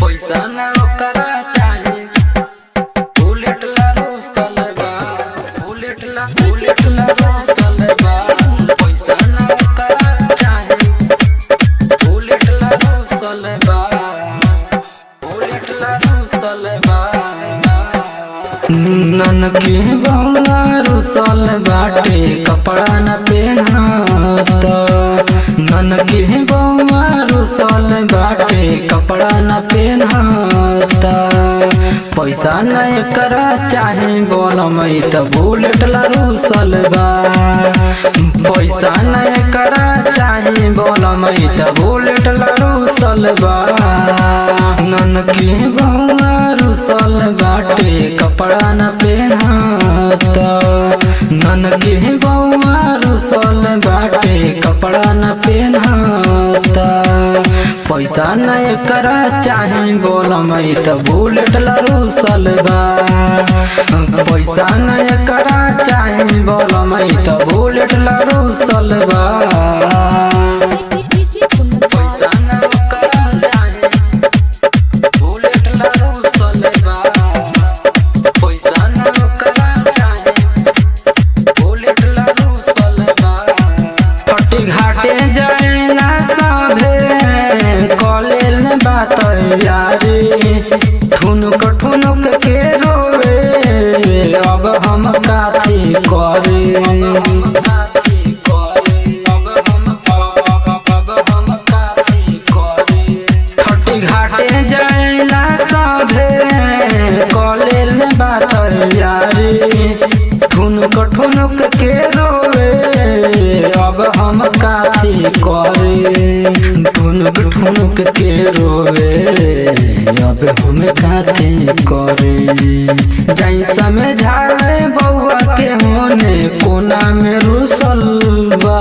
पैसा ना ओकरा चाही बुलेट ला रोसल बा बुलेट ला रोसल बा पैसा ना ओकरा चाही बुलेट ला रोसल बा बुलेट ला रोसल बा ननकी बौला रुसल बाटे कपड़ा न पहनत ननकी बौला रुसल बाटे कपड़ा न पहनत पैसा न एकरा चाहे बोलमई त बुलेट ला रुसल बा पैसा न एकरा चाहे बोलमई त बुलेट ला रुसल बा ननकी बौला रुसल बाटे कपड़ा न पहनत ननकी बौआ रुसल बाटे कपड़ा न पहनत पैसा न एकरा चाहे बोलमई त बुलेट ला रुसल बा पैसा न एकरा चाहे बोलमई त बुलेट ला रुसल बा घाटे जाना सभे कॉलेज बात यारी ठुनुक ठुनुक के रोवे अब हम काथी करे घाटे जाना सभे कॉलेज बात यारी ठुनुक ठुनुक के रोवे अब हम काथी करे ठुनुक ठुनुक के रोवे अब हम काथी करे जाई समझावे बउआ के होने कोना में रुसल बा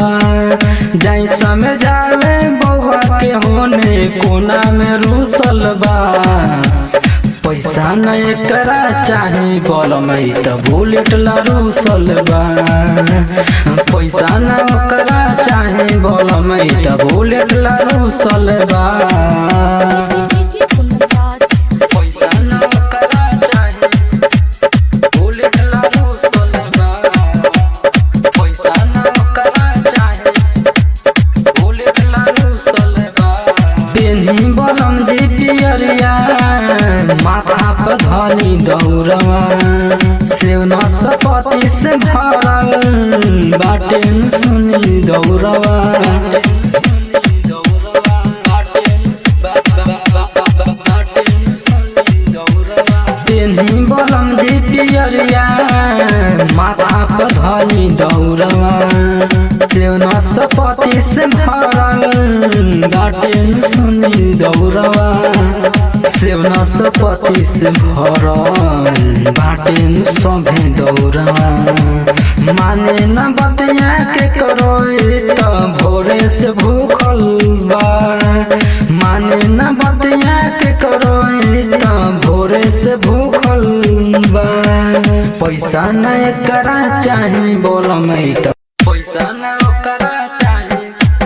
जाई समझावे बउआ के होने कोना में रुसल बा पैसा न एकरा चाही बोलमई त बुलेट ला रुसल बा पैसा न ओकरा चाही बोलमई त बुलेट ला रुसल बा पैसा न ओकरा चाही बुलेट ला रुसल बा पैसा न ओकरा चाही बुलेट ला रुसल बा पेन्ही बलम जी पियरिया माथा पर धनी दौड़वा सेव नसपति से भरल बाटे सुनी दौड़वा पेन्ही बलम जी पियरिया माथा पर धनी दौड़वा सेव नसपति से भरल बाटे सुनी दौड़वा सेव नसपति से भरल बाटे सभे दौड़वा माने न बतिया के करो त भोरे से भूखल बा माने न बतिया के करो त भोरे से भूखल बा पैसा न एकरा चाही बोलमई त